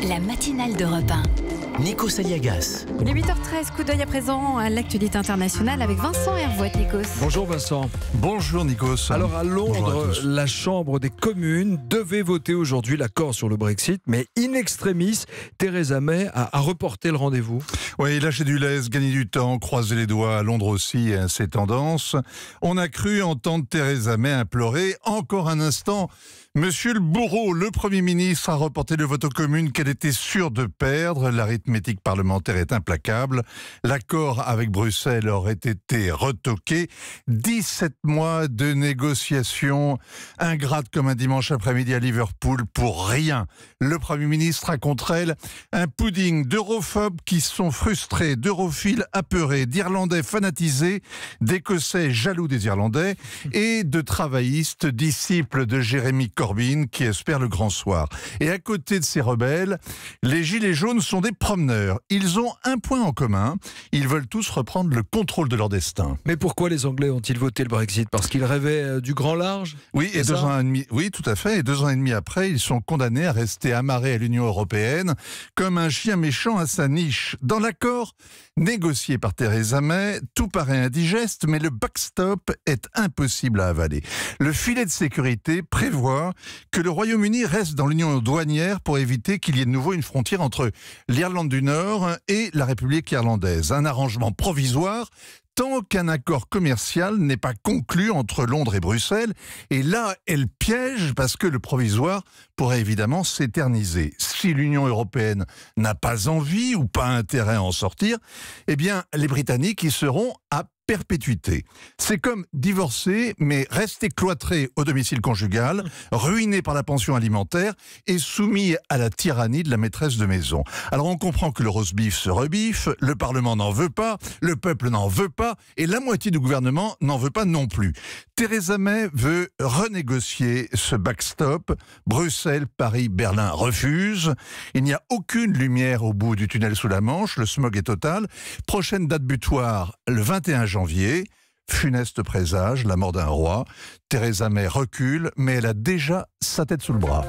La matinale d'Europe 1. Nikos Aliagas. Il est 8h13, coup d'œil à présent à l'actualité internationale avec Vincent Hervouet. Nikos. Bonjour Vincent. Bonjour Nikos. Alors à Londres, la Chambre des communes devait voter aujourd'hui l'accord sur le Brexit, mais in extremis, Theresa May a reporté le rendez-vous. Oui, lâcher du lest, gagner du temps, croiser les doigts, à Londres aussi, c'est tendance. On a cru entendre Theresa May implorer encore un instant. Monsieur le bourreau, le Premier ministre a reporté le vote aux communes qu'elle était sûre de perdre. L'arithmétique parlementaire est implacable. L'accord avec Bruxelles aurait été retoqué. 17 mois de négociations ingrates comme un dimanche après-midi à Liverpool pour rien. Le Premier ministre a contre elle un pudding d'europhobes qui sont frustrés, d'europhiles apeurés, d'Irlandais fanatisés, d'Écossais jaloux des Irlandais et de travaillistes disciples de Jérémy Corbyn qui espèrent le grand soir. Et à côté de ces rebelles, les gilets jaunes sont des promeneurs. Ils ont un point en commun, ils veulent tous reprendre le contrôle de leur destin. Mais pourquoi les Anglais ont-ils voté le Brexit? Parce qu'ils rêvaient du grand large? Oui, et 2 ans et demi, oui, tout à fait. Et 2 ans et demi après, ils sont condamnés à rester amarrés à l'Union européenne comme un chien méchant à sa niche. Dans l'accord négocié par Theresa May, tout paraît indigeste, mais le backstop est impossible à avaler. Le filet de sécurité prévoit que le Royaume-Uni reste dans l'union douanière pour éviter qu'il y ait de nouveau une frontière entre l'Irlande du Nord et la République irlandaise. Un arrangement provisoire tant qu'un accord commercial n'est pas conclu entre Londres et Bruxelles. Et là, elle piège parce que le provisoire pourrait évidemment s'éterniser. Si l'Union européenne n'a pas envie ou pas intérêt à en sortir, eh bien, les Britanniques y seront à perpétuité. C'est comme divorcer, mais rester cloîtré au domicile conjugal, ruiné par la pension alimentaire et soumis à la tyrannie de la maîtresse de maison. Alors on comprend que le roast beef se rebiffe, le Parlement n'en veut pas, le peuple n'en veut pas, et la moitié du gouvernement n'en veut pas non plus. Theresa May veut renégocier ce backstop. Bruxelles, Paris, Berlin refusent. Il n'y a aucune lumière au bout du tunnel sous la Manche, le smog est total. Prochaine date butoir, le 21 janvier. Funeste présage, la mort d'un roi. Theresa May recule, mais elle a déjà sa tête sous le bras.